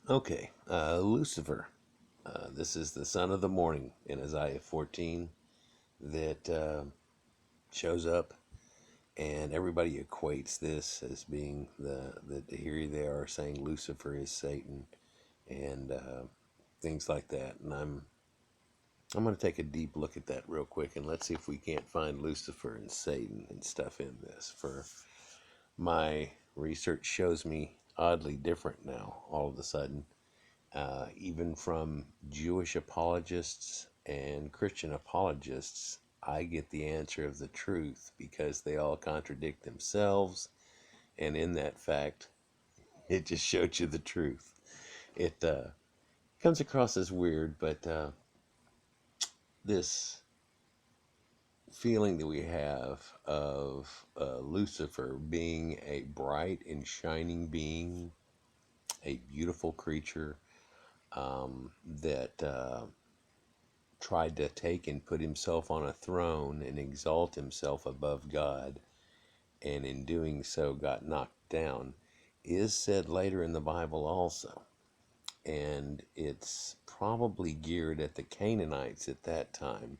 Okay, Lucifer. This is the son of the morning in Isaiah 14 that shows up, and everybody equates this as being that here they are saying Lucifer is Satan and things like that. And I'm going to take a deep look at that real quick, and let's see if we can't find Lucifer and Satan and stuff in this. For my research shows me oddly different now all of a sudden. Even from Jewish apologists and Christian apologists, I get the answer of the truth because they all contradict themselves. And in that fact, it just showed you the truth. It comes across as weird, but this feeling that we have of Lucifer being a bright and shining being, a beautiful creature that tried to take and put himself on a throne and exalt himself above God, and in doing so got knocked down, is said later in the Bible also. And it's probably geared at the Canaanites at that time.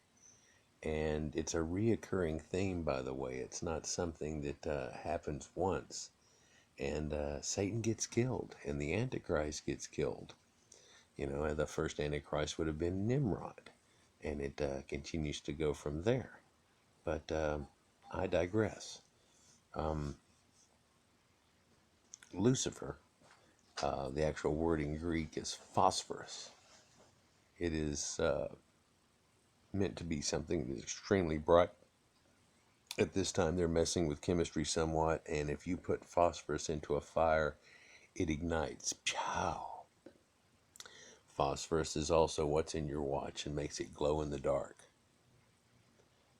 And it's a reoccurring theme, by the way. It's not something that happens once. And Satan gets killed, and the Antichrist gets killed. You know, the first Antichrist would have been Nimrod, and it continues to go from there. But I digress. Lucifer, the actual word in Greek is phosphorus. It is meant to be something that is extremely bright. At this time, they're messing with chemistry somewhat, and if you put phosphorus into a fire, it ignites. Pow! Phosphorus is also what's in your watch and makes it glow in the dark.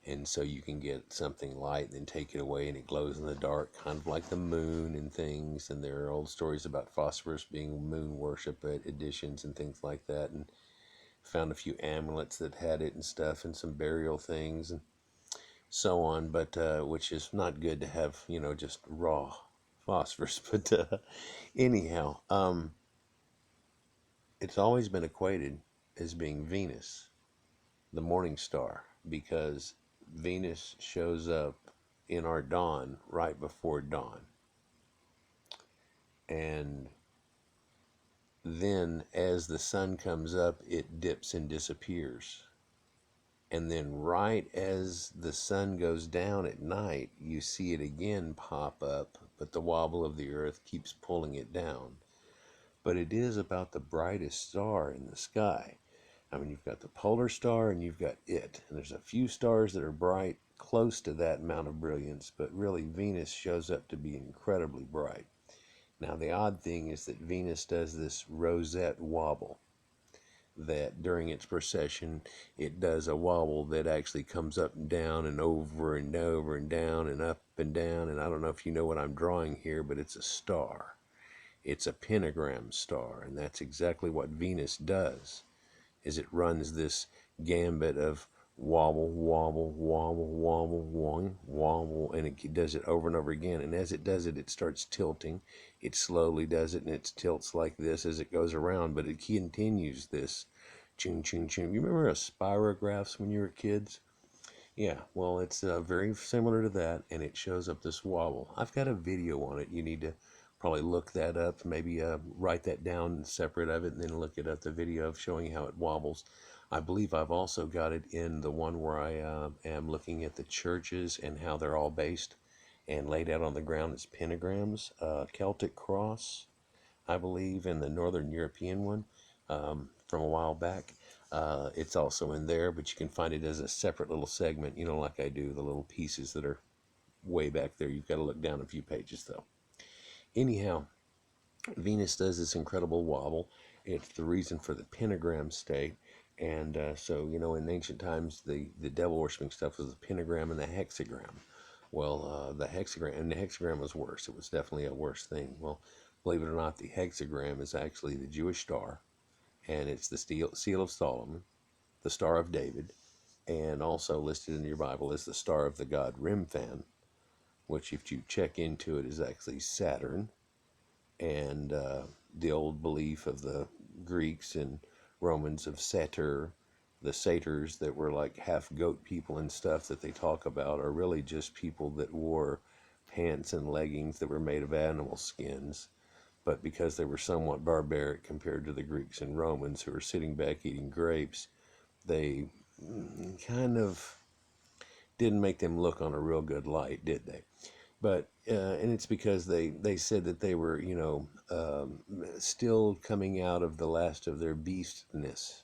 And so you can get something light and then take it away and it glows in the dark, kind of like the moon and things. And there are old stories about phosphorus being moon worship at editions and things like that. And found a few amulets that had it and stuff, and some burial things and so on. But which is not good to have, you know, just raw phosphorus. But anyhow, it's always been equated as being Venus, the morning star, because Venus shows up in our dawn right before dawn. And then as the sun comes up, it dips and disappears. And then right as the sun goes down at night, you see it again pop up, but the wobble of the earth keeps pulling it down. But it is about the brightest star in the sky. I mean, you've got the polar star and you've got it. And there's a few stars that are bright, close to that amount of brilliance, but really Venus shows up to be incredibly bright. Now, the odd thing is that Venus does this rosette wobble, that during its precession, it does a wobble that actually comes up and down and over and over and down and up and down. And I don't know if you know what I'm drawing here, but it's a star. It's a pentagram star, and that's exactly what Venus does. Is it runs this gambit of wobble, wobble, wobble, wobble, wobble, wobble, and it does it over and over again. And as it does it, it starts tilting. It slowly does it, and it tilts like this as it goes around, but it continues this ching, ching, ching. You remember spirographs when you were kids? Yeah, well, it's very similar to that, and it shows up this wobble. I've got a video on it. You need to probably look that up, maybe write that down separate of it, and then look it up, the video of showing how it wobbles. I believe I've also got it in the one where I am looking at the churches and how they're all based and laid out on the ground as pentagrams. Celtic cross, I believe, in the Northern European one from a while back. It's also in there, but you can find it as a separate little segment, you know, like I do, the little pieces that are way back there. You've got to look down a few pages, though. Anyhow, Venus does this incredible wobble. It's the reason for the pentagram state. And so, you know, in ancient times, the devil worshipping stuff was the pentagram and the hexagram. Well, the hexagram was worse. It was definitely a worse thing. Well, believe it or not, the hexagram is actually the Jewish star, and it's the seal of Solomon, the Star of David, and also listed in your Bible is the star of the god Remphan, which if you check into it is actually Saturn. And the old belief of the Greeks and Romans of satyr, the satyrs that were like half goat people and stuff that they talk about are really just people that wore pants and leggings that were made of animal skins. But because they were somewhat barbaric compared to the Greeks and Romans who were sitting back eating grapes, they kind of didn't make them look on a real good light, did they? But and it's because they said that they were, still coming out of the last of their beastness.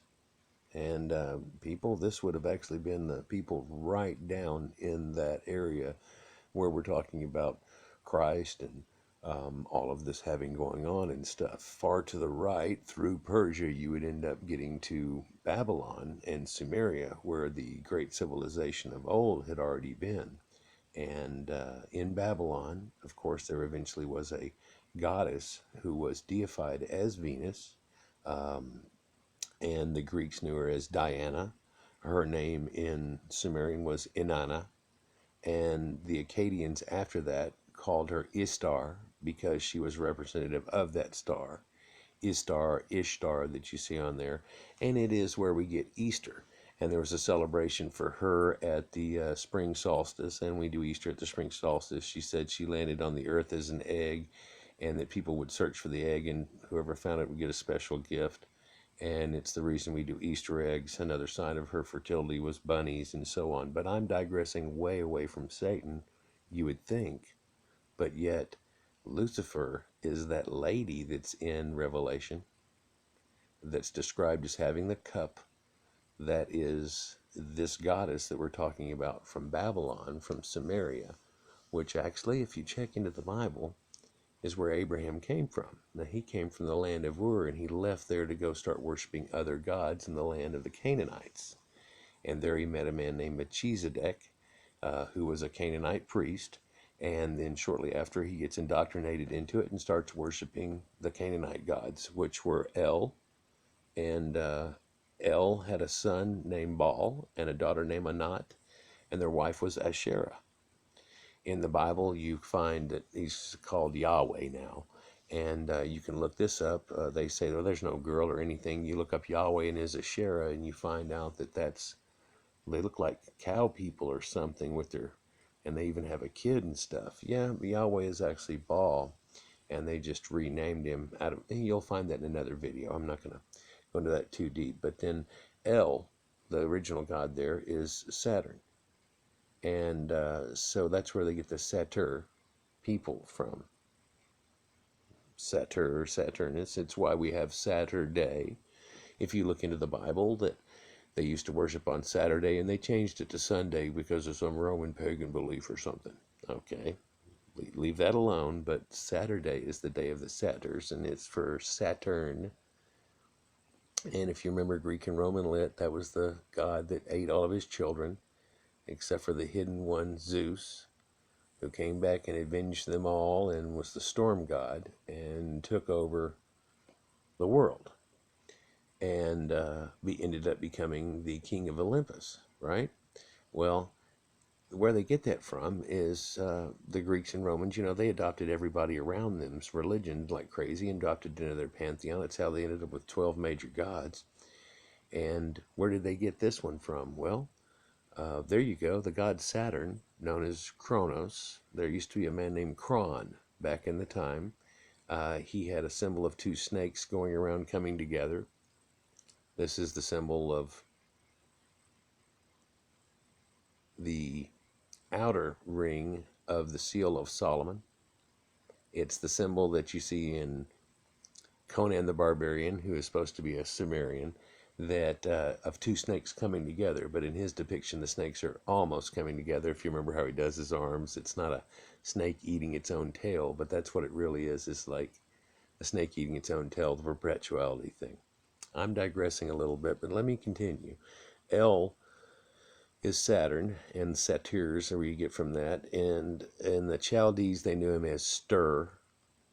And people, this would have actually been the people right down in that area where we're talking about Christ and all of this having going on and stuff. Far to the right, through Persia, you would end up getting to Babylon and Sumeria, where the great civilization of old had already been. And in Babylon, of course, there eventually was a goddess who was deified as Venus, and the Greeks knew her as Diana. Her name in Sumerian was Inanna, and the Akkadians after that called her Istar because she was representative of that star. Ishtar that you see on there, and it is where we get Easter. And there was a celebration for her at the spring solstice, and we do Easter at the spring solstice. She said she landed on the earth as an egg, and that people would search for the egg, and whoever found it would get a special gift. And it's the reason we do Easter eggs. Another sign of her fertility was bunnies and so on. But I'm digressing way away from Satan, you would think. But yet, Lucifer is that lady that's in Revelation that's described as having the cup that is this goddess that we're talking about from Babylon, from Samaria, which actually, if you check into the Bible, is where Abraham came from. Now, he came from the land of Ur, and he left there to go start worshiping other gods in the land of the Canaanites. And there he met a man named Melchizedek, who was a Canaanite priest. And then shortly after, he gets indoctrinated into it and starts worshiping the Canaanite gods, which were El. And El had a son named Baal and a daughter named Anat, and their wife was Asherah. In the Bible, you find that he's called Yahweh now. And you can look this up. They say, oh, there's no girl or anything. You look up Yahweh and his Asherah, and you find out that they look like cow people or something with their, and they even have a kid and stuff. Yeah, Yahweh is actually Baal, and they just renamed him out of, you'll find that in another video. I'm not going to go into that too deep. But then El, the original god there, is Saturn. And so that's where they get the satyr people from. Satyr, Saturnus. It's why we have Saturday. If you look into the Bible, that they used to worship on Saturday, and they changed it to Sunday because of some Roman pagan belief or something. Okay, leave that alone. But Saturday is the day of the satyrs, and it's for Saturn. And if you remember Greek and Roman lit, that was the god that ate all of his children, except for the hidden one, Zeus, who came back and avenged them all and was the storm god and took over the world. And we ended up becoming the king of Olympus, right? Well, where they get that from is the Greeks and Romans. They adopted everybody around them's religion like crazy and adopted it into their pantheon. That's how they ended up with 12 major gods. And where did they get this one from? Well, there you go, the god Saturn, known as Kronos. There used to be a man named Kron back in the time. He had a symbol of two snakes going around coming together. This is the symbol of the outer ring of the seal of Solomon. It's the symbol that you see in Conan the Barbarian, who is supposed to be a Sumerian, that of two snakes coming together. But in his depiction, the snakes are almost coming together. If you remember how he does his arms, it's not a snake eating its own tail, but that's what it really is. It's like a snake eating its own tail, the perpetuality thing. I'm digressing a little bit, but let me continue. El is Saturn, and satyrs are where you get from that. And in the Chaldees, they knew him as Stur,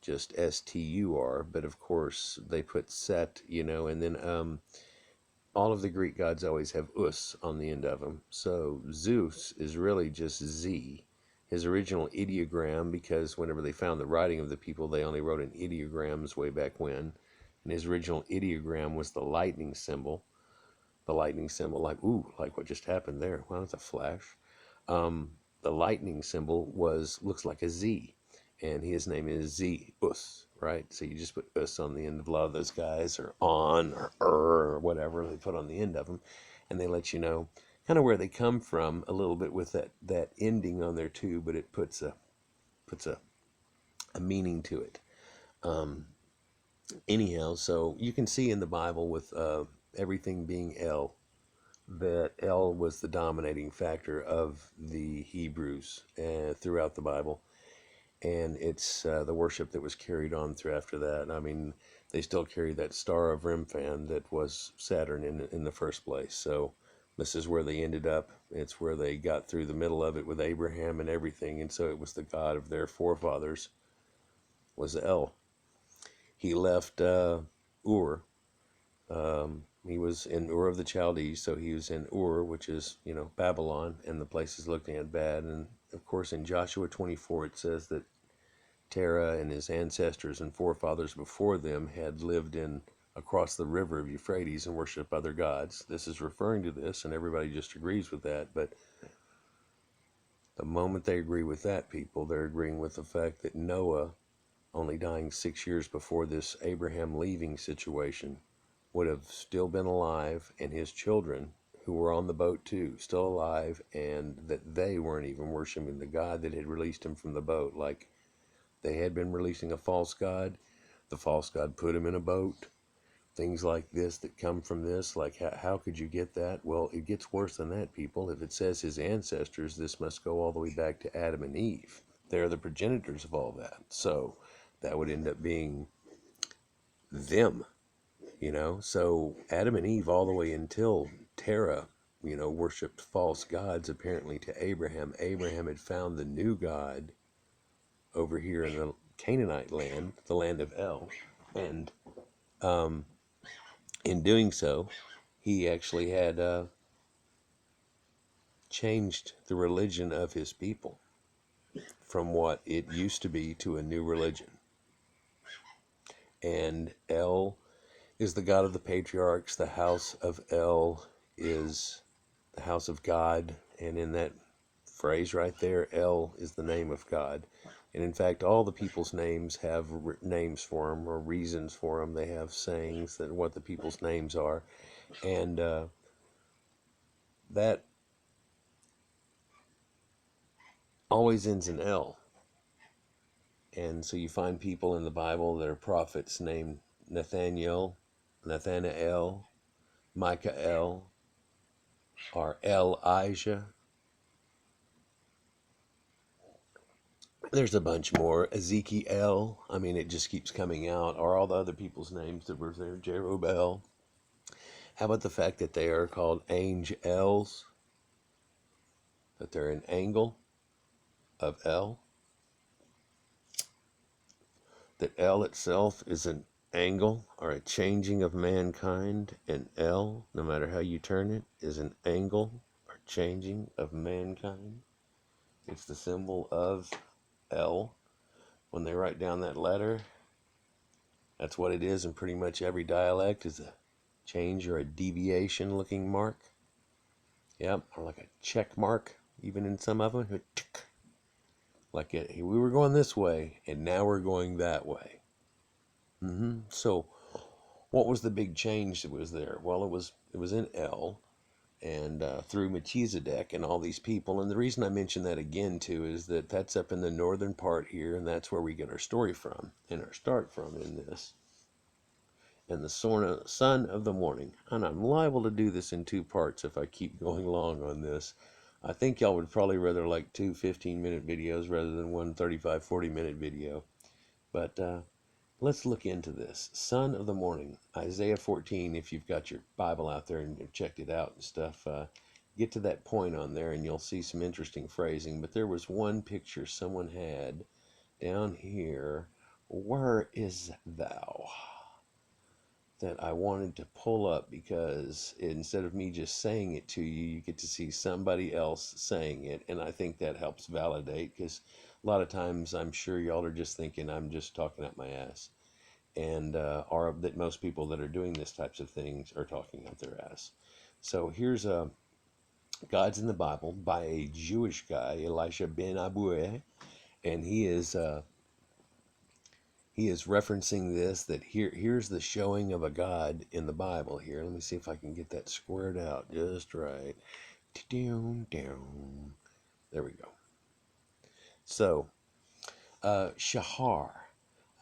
just S-T-U-R, but of course they put Set, and then all of the Greek gods always have us on the end of them. So Zeus is really just Z. His original ideogram, because whenever they found the writing of the people, they only wrote in ideograms way back when. And his original ideogram was the lightning symbol. The lightning symbol, like, ooh, like what just happened there. Well, it's a flash. The lightning symbol looks like a Z, and his name is Zeus, right? So you just put us on the end of a lot of those guys, or on, or whatever they put on the end of them, and they let you know kind of where they come from a little bit with that ending on there too, but it puts a meaning to it. Anyhow, so you can see in the Bible with everything being El, that El was the dominating factor of the Hebrews throughout the Bible, and it's the worship that was carried on through after that. I mean, they still carry that star of Remphan that was Saturn in the first place. So this is where they ended up. It's where they got through the middle of it with Abraham and everything, and so it was the God of their forefathers was El. He left Ur. He was in Ur of the Chaldees, so he was in Ur, which is, Babylon, and the place is looking at bad. And of course, in Joshua 24, it says that Terah and his ancestors and forefathers before them had lived across the river of Euphrates and worshiped other gods. This is referring to this, and everybody just agrees with that. But the moment they agree with that, people, they're agreeing with the fact that Noah, only dying 6 years before this Abraham leaving situation, would have still been alive, and his children, who were on the boat too, still alive, and that they weren't even worshiping the God that had released him from the boat. Like they had been releasing a false God. The false God put him in a boat. Things like this that come from this, like how could you get that? Well, it gets worse than that, people. If it says his ancestors, this must go all the way back to Adam and Eve. They're the progenitors of all that. So that would end up being them. So Adam and Eve, all the way until Terah, worshipped false gods apparently to Abraham. Abraham had found the new God over here in the Canaanite land, the land of El, and in doing so, he actually had changed the religion of his people from what it used to be to a new religion. And El is the God of the patriarchs. The house of El is the house of God. And in that phrase right there, El is the name of God. And in fact, all the people's names have names for them or reasons for them. They have sayings that what the people's names are. And that always ends in El. And so you find people in the Bible that are prophets named Nathaniel, Michael, or Elijah. There's a bunch more. Ezekiel. I mean, it just keeps coming out. Or all the other people's names that were there. Jerubbaal. How about the fact that they are called angels? That they're an angle of El? That El itself is an angle or a changing of mankind, and El, no matter how you turn it, is an angle or changing of mankind. It's the symbol of El. When they write down that letter, that's what it is in pretty much every dialect, is a change or a deviation looking mark. Yep, or like a check mark, even in some of them. Like we were going this way, and now we're going that way. So what was the big change that was there? Well, it was in El, and through Melchizedek and all these people. And the reason I mention that again too is that that's up in the northern part here, and that's where we get our story from and our start from in this. And the son of the morning. And I'm liable to do this in two parts if I keep going long on this. I think y'all would probably rather like two 15-minute videos rather than one 35, 40-minute video. But let's look into this. Son of the morning, Isaiah 14, if you've got your Bible out there and you've checked it out and stuff, get to that point on there and you'll see some interesting phrasing. But there was one picture someone had down here. Where is thou? that I wanted to pull up, because instead of me just saying it to you, you get to see somebody else saying it. And I think that helps validate, because a lot of times I'm sure y'all are just thinking I'm just talking out my ass. And or that most people that are doing this types of things are talking out their ass. So here's God's in the Bible by a Jewish guy, Elisha ben Abueh, and he is referencing this, that here's the showing of a God in the Bible here. Let me see if I can get that squared out just right. Down, down. There we go. So, Shahar.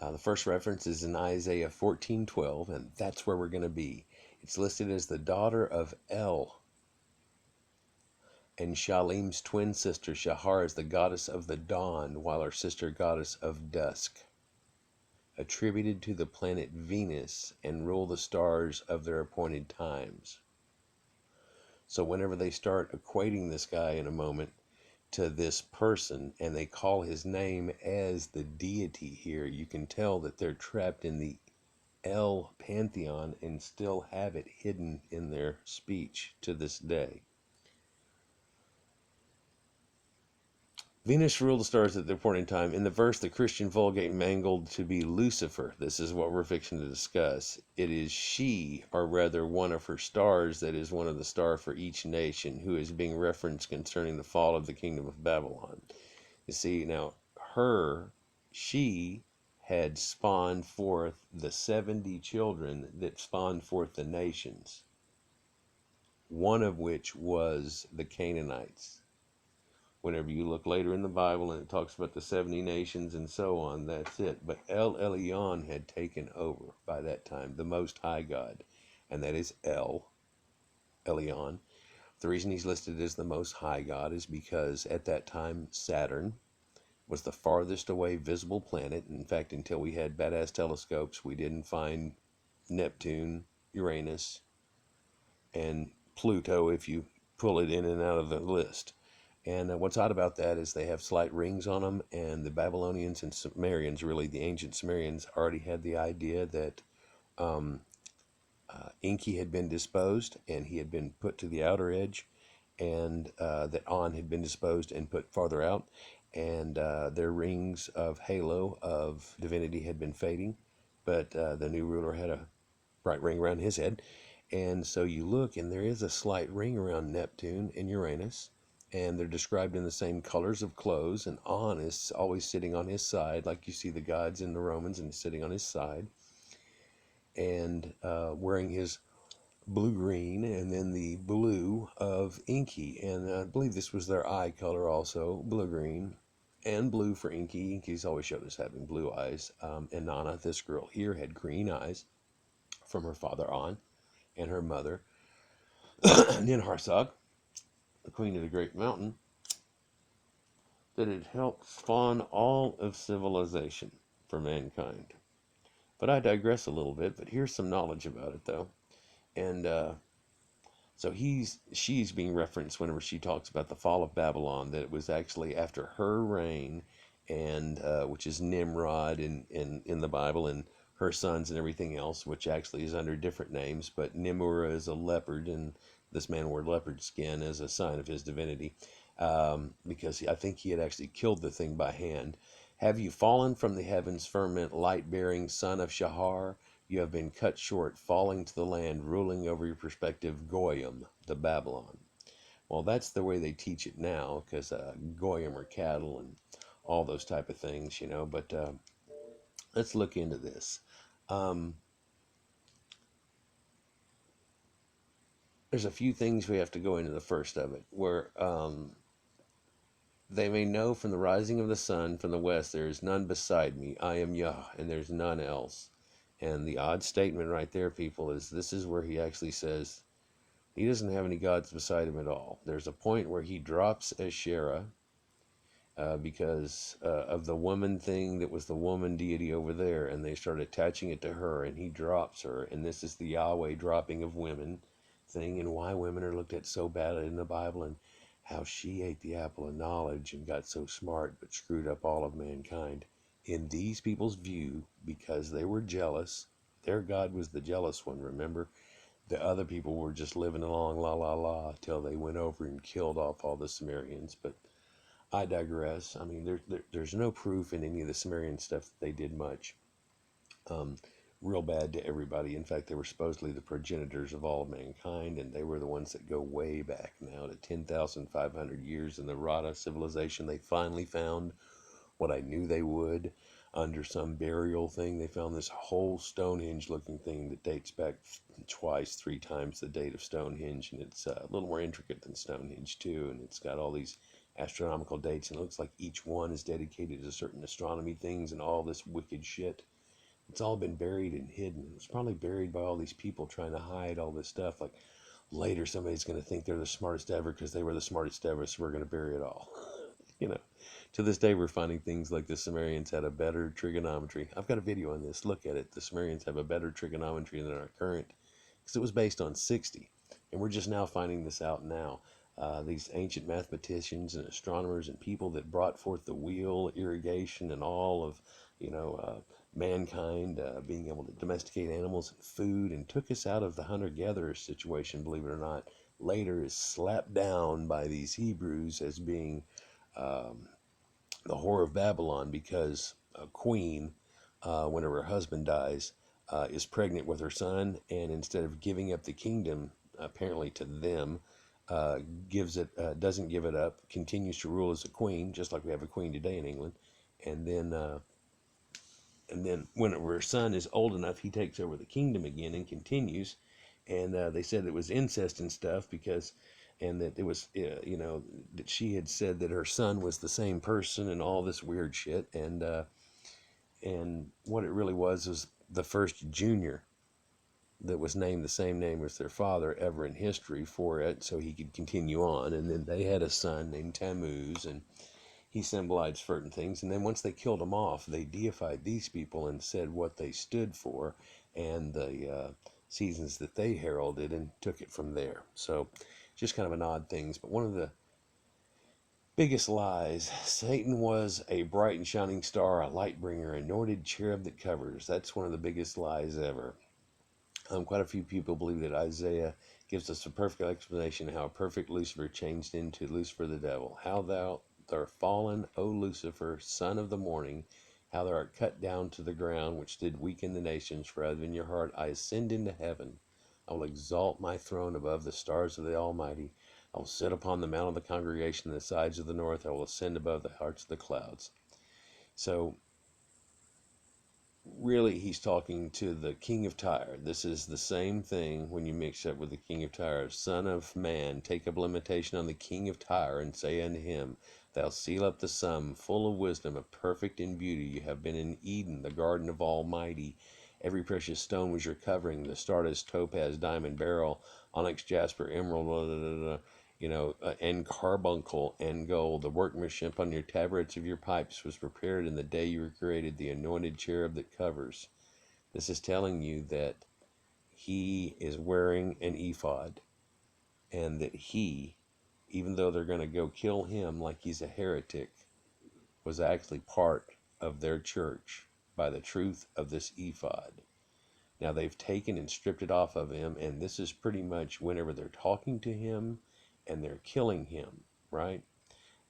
The first reference is in Isaiah 14:12, and that's where we're going to be. It's listed as the daughter of El, and Shalim's twin sister. Shahar is the goddess of the dawn, while her sister goddess of dusk, attributed to the planet Venus, and rule the stars of their appointed times. So whenever they start equating this guy in a moment to this person, and they call his name as the deity here, you can tell that they're trapped in the El pantheon and still have it hidden in their speech to this day. Venus ruled the stars at their point in time. In the verse, the Christian Vulgate mangled to be Lucifer. This is what we're fixing to discuss. It is she, or rather one of her stars, that is one of the stars for each nation, who is being referenced concerning the fall of the kingdom of Babylon. You see, now, she had spawned forth the 70 children that spawned forth the nations, one of which was the Canaanites. Whenever you look later in the Bible and it talks about the 70 nations and so on, that's it. But El Elyon had taken over by that time, the Most High God, and that is El Elyon. The reason he's listed as the Most High God is because at that time Saturn was the farthest away visible planet. In fact, until we had badass telescopes, we didn't find Neptune, Uranus, and Pluto if you pull it in and out of the list. And what's odd about that is they have slight rings on them, and the Babylonians and Sumerians, really the ancient Sumerians, already had the idea that Enki had been disposed and he had been put to the outer edge, and that On had been disposed and put farther out, and their rings of halo of divinity had been fading, but the new ruler had a bright ring around his head. And so you look, and there is a slight ring around Neptune and Uranus, and they're described in the same colors of clothes, and On is always sitting on his side, like you see the gods in the Romans, and sitting on his side, and wearing his blue-green, and then the blue of Enki, and I believe this was their eye color also, blue-green, and blue for Enki. Enki's always showed us having blue eyes, and Nana, this girl here, had green eyes from her father On, and her mother, Ninharsag, the queen of the great mountain, that had helped spawn all of civilization for mankind. But I digress a little bit, but here's some knowledge about it, though. And so she's being referenced whenever she talks about the fall of Babylon, that it was actually after her reign, and which is Nimrod in the Bible, and her sons and everything else, which actually is under different names, but Nimrod is a leopard, and this man wore leopard skin as a sign of his divinity, because I think he had actually killed the thing by hand. Have you fallen from the heavens, firmament, light-bearing son of Shahar? You have been cut short, falling to the land, ruling over your prospective Goyim, the Babylon. Well, that's the way they teach it now, because Goyim are cattle and all those type of things, but let's look into this. There's a few things we have to go into the first of it, where they may know from the rising of the sun from the west, there is none beside me. I am Yah, and there's none else. And the odd statement right there, people, is this is where he actually says he doesn't have any gods beside him at all. There's a point where he drops Asherah, because of the woman thing that was the woman deity over there, and they start attaching it to her, and he drops her. And this is the Yahweh dropping of women thing, and why women are looked at so bad in the Bible, and how she ate the apple of knowledge and got so smart but screwed up all of mankind. In these people's view, because they were jealous, Their God was the jealous one, remember? The other people were just living along la la la till they went over and killed off all the Sumerians. But I digress. I mean, there's no proof in any of the Sumerian stuff that they did much. Real bad to everybody. In fact, they were supposedly the progenitors of all of mankind, and they were the ones that go way back now to 10,500 years in the Rada civilization. They finally found what I knew they would under some burial thing. They found this whole Stonehenge looking thing that dates back twice, three times the date of Stonehenge, and it's a little more intricate than Stonehenge too, and it's got all these astronomical dates, and it looks like each one is dedicated to certain astronomy things and all this wicked shit. It's all been buried and hidden. It's probably buried by all these people trying to hide all this stuff. Like later somebody's going to think they're the smartest ever because they were the smartest ever, so we're going to bury it all. You know, to this day we're finding things like the Sumerians had a better trigonometry. I've got a video on this. Look at it. The Sumerians have a better trigonometry than our current, because it was based on 60. And we're just now finding this out now. These ancient mathematicians and astronomers and people that brought forth the wheel, irrigation, and all of, mankind being able to domesticate animals and food, and took us out of the hunter-gatherer situation, believe it or not, later is slapped down by these Hebrews as being the whore of Babylon, because a queen, whenever her husband dies, is pregnant with her son, and instead of giving up the kingdom, apparently to them, doesn't give it up, continues to rule as a queen, just like we have a queen today in England, and then when her son is old enough, he takes over the kingdom again and continues. And they said it was incest and stuff and that it was, that she had said that her son was the same person and all this weird shit. And what it really was the first junior that was named the same name as their father ever in history for it, so he could continue on. And then they had a son named Tammuz, and he symbolized certain things. And then once they killed him off, they deified these people and said what they stood for and the seasons that they heralded, and took it from there. So just kind of an odd things. But one of the biggest lies, Satan was a bright and shining star, a light bringer, anointed cherub that covers. That's one of the biggest lies ever. Quite a few people believe that Isaiah gives us a perfect explanation how a perfect Lucifer changed into Lucifer the devil. How thou art fallen, O Lucifer, son of the morning, how thou art cut down to the ground, which did weaken the nations. For out of in your heart I ascend into heaven. I will exalt my throne above the stars of the Almighty. I will sit upon the mount of the congregation in the sides of the north. I will ascend above the hearts of the clouds. So really, he's talking to the king of Tyre. This is the same thing when you mix up with the king of Tyre. Son of man, take up limitation on the king of Tyre, and say unto him, Thou seal up the sum, full of wisdom, and perfect in beauty. You have been in Eden, the garden of Almighty. Every precious stone was your covering, the stardust, topaz, diamond, beryl, onyx, jasper, emerald, blah, blah, blah, and carbuncle and gold. The workmanship on your tabrets of your pipes was prepared in the day you were created, the anointed cherub that covers. This is telling you that he is wearing an ephod, and that he, even though they're going to go kill him like he's a heretic, was actually part of their church by the truth of this ephod. Now they've taken and stripped it off of him, and this is pretty much whenever they're talking to him and they're killing him, right?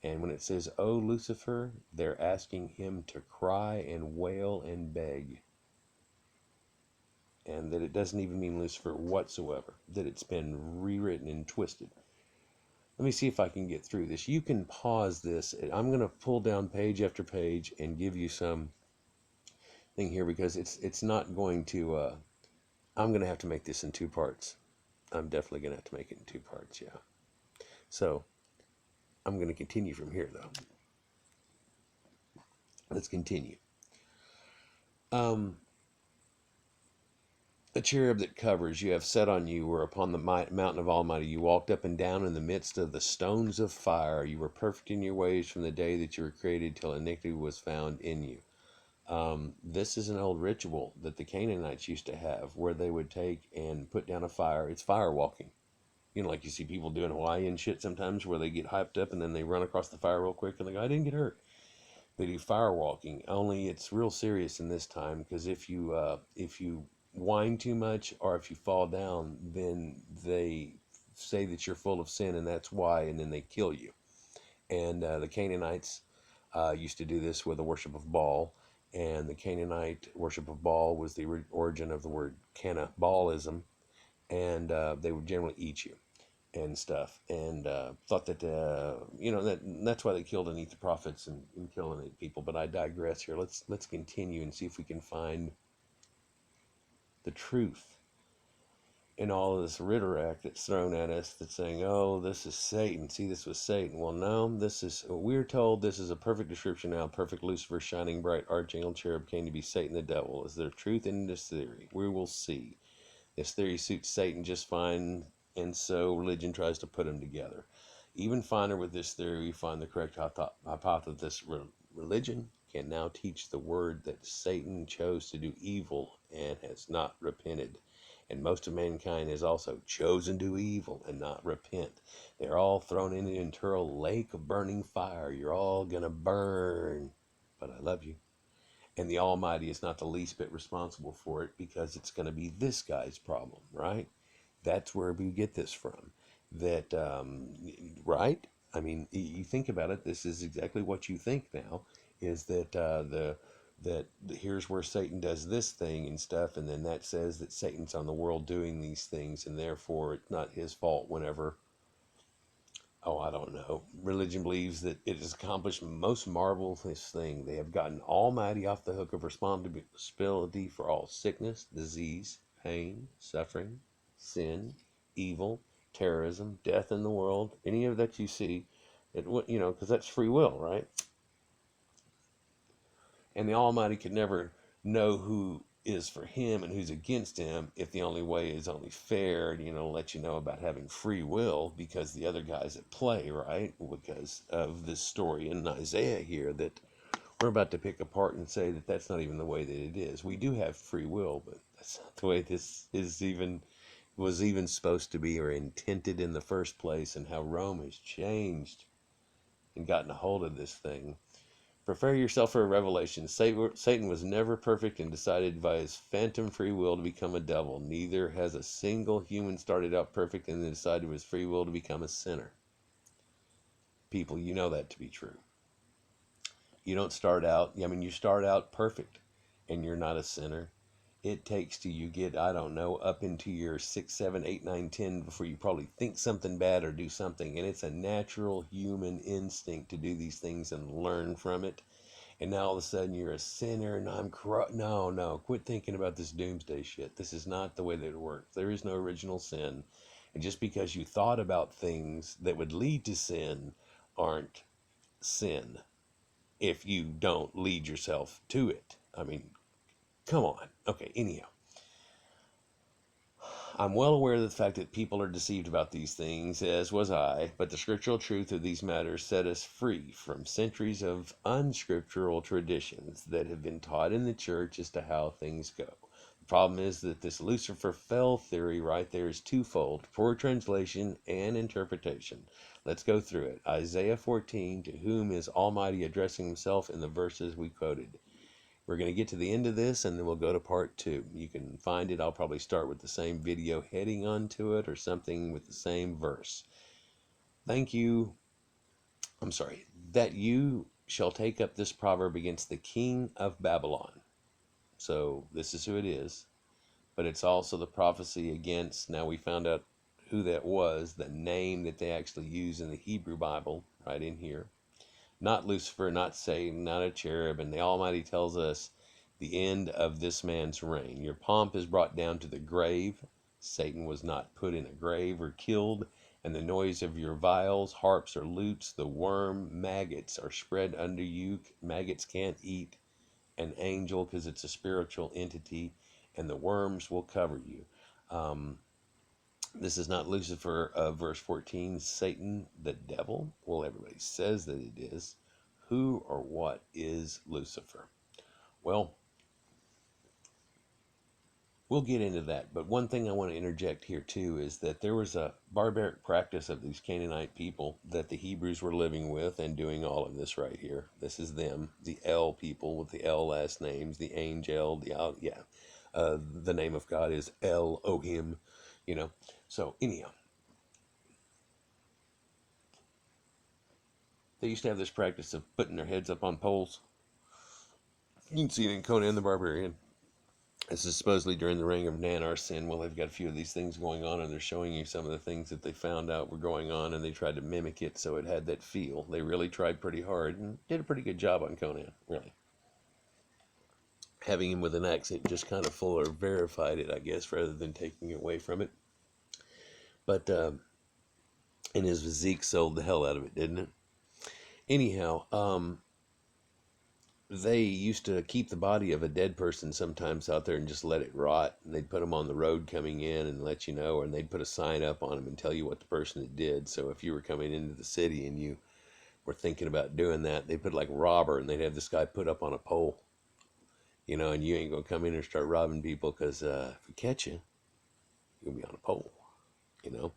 And when it says, "Oh, Lucifer," they're asking him to cry and wail and beg. And that it doesn't even mean Lucifer whatsoever, that it's been rewritten and twisted. Let me see if I can get through this. You can pause this. I'm going to pull down page after page and give you some thing here, because it's not going to, I'm going to have to make this in two parts. I'm definitely going to have to make it in two parts, yeah. So I'm going to continue from here, though. Let's continue. The cherub that covers you have set on you were upon the mountain of Almighty. You walked up and down in the midst of the stones of fire. You were perfect in your ways from the day that you were created till iniquity was found in you. This is an old ritual that the Canaanites used to have, where they would take and put down a fire. It's fire walking. Like you see people doing Hawaii and shit sometimes, where they get hyped up and then they run across the fire real quick and they go, I didn't get hurt. They do fire walking, only it's real serious in this time, because if you whine too much, or if you fall down, then they say that you're full of sin and that's why, and then they kill you. And the Canaanites used to do this with the worship of Baal, and the Canaanite worship of Baal was the origin of the word cannibalism, and they would generally eat you and stuff, and thought that that's why they killed and eat the prophets and kill and eat people. But I digress here. Let's continue and see if we can find the truth in all of this rhetoric that's thrown at us, that's saying, oh, this is Satan. See, this was Satan. Well, no, we're told this is a perfect description now. Perfect Lucifer, shining bright archangel cherub came to be Satan the devil. Is there truth in this theory? We will see. This theory suits Satan just fine, and so religion tries to put them together. Even finer with this theory, we find the correct hypothesis. Religion can now teach the word that Satan chose to do evil and has not repented. And most of mankind has also chosen to do evil and not repent. They're all thrown into an eternal lake of burning fire. You're all going to burn. But I love you. And the Almighty is not the least bit responsible for it, because it's going to be this guy's problem, right? That's where we get this from. That, right? I mean, you think about it. This is exactly what you think now, is that here's where Satan does this thing and stuff, and then that says that Satan's on the world doing these things, and therefore it's not his fault whenever, oh, I don't know. Religion believes that it has accomplished most marvelous thing. They have gotten Almighty off the hook of responsibility for all sickness, disease, pain, suffering, sin, evil, terrorism, death in the world, any of that you see, because that's free will, right? And the Almighty could never know who is for him and who's against him if the only way is only fair, let you know about having free will, because the other guy's at play, right? Because of this story in Isaiah here that we're about to pick apart and say that that's not even the way that it is. We do have free will, but that's not the way this was even supposed to be or intended in the first place, and how Rome has changed and gotten a hold of this thing. Prepare yourself for a revelation. Satan was never perfect and decided by his phantom free will to become a devil. Neither has a single human started out perfect and then decided with his free will to become a sinner. People, you know that to be true. You don't start out, you start out perfect and you're not a sinner. It takes till you get, I don't know, up into your 6, 7, 8, 9, 10 before you probably think something bad or do something. And it's a natural human instinct to do these things and learn from it. And now all of a sudden you're a sinner and I'm corrupt. No, quit thinking about this doomsday shit. This is not the way that it works. There is no original sin. And just because you thought about things that would lead to sin aren't sin if you don't lead yourself to it. Come on. Okay, anyhow. I'm well aware of the fact that people are deceived about these things, as was I, but the scriptural truth of these matters set us free from centuries of unscriptural traditions that have been taught in the church as to how things go. The problem is that this Lucifer fell theory right there is twofold: poor translation and interpretation. Let's go through it. Isaiah 14, to whom is Almighty addressing himself in the verses we quoted? We're going to get to the end of this, and then we'll go to part 2. You can find it. I'll probably start with the same video heading onto it or something with the same verse. That you shall take up this proverb against the king of Babylon. So this is who it is. But it's also the prophecy against, now we found out who that was, the name that they actually use in the Hebrew Bible, right in here. Not Lucifer, not Satan, not a cherub, and the Almighty tells us the end of this man's reign. Your pomp is brought down to the grave. Satan was not put in a grave or killed, and the noise of your viols, harps, or lutes, the worm, maggots are spread under you. Maggots can't eat an angel because it's a spiritual entity, and the worms will cover you. This is not Lucifer, verse 14, Satan, the devil. Well, everybody says that it is. Who or what is Lucifer? Well, we'll get into that. But one thing I want to interject here too is that there was a barbaric practice of these Canaanite people that the Hebrews were living with and doing all of this right here. This is them, the El people with the El last names, the angel, The name of God is Elohim, you know. So anyhow, they used to have this practice of putting their heads up on poles. You can see it in Conan the Barbarian. This is supposedly during the reign of Nanarsin. Well, they've got a few of these things going on, and they're showing you some of the things that they found out were going on, and they tried to mimic it so it had that feel. They really tried pretty hard and did a pretty good job on Conan, really. Having him with an accent just kind of fuller verified it, I guess, rather than taking away from it. But, and his physique sold the hell out of it, didn't it? Anyhow, they used to keep the body of a dead person sometimes out there and just let it rot. And they'd put them on the road coming in and let you know, and they'd put a sign up on them and tell you what the person had did. So if you were coming into the city and you were thinking about doing that, they put like robber, and they'd have this guy put up on a pole, you know, and you ain't gonna come in and start robbing people, because if we catch you, you'll be on a pole, you know.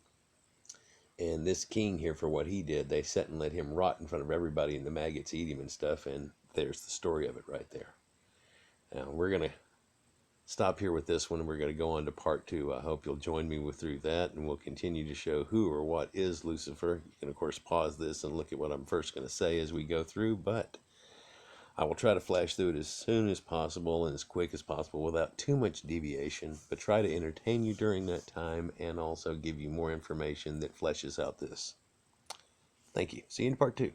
And this king here, for what he did, they set and let him rot in front of everybody, and the maggots eat him and stuff. And there's the story of it right there. Now we're gonna stop here with this one. We're going to go on to part 2. I hope you'll join me through that, and we'll continue to show who or what is Lucifer. You can, of course, pause this and look at what I'm first going to say as we go through, but I will try to flash through it as soon as possible and as quick as possible without too much deviation, but try to entertain you during that time and also give you more information that fleshes out this. Thank you. See you in part 2.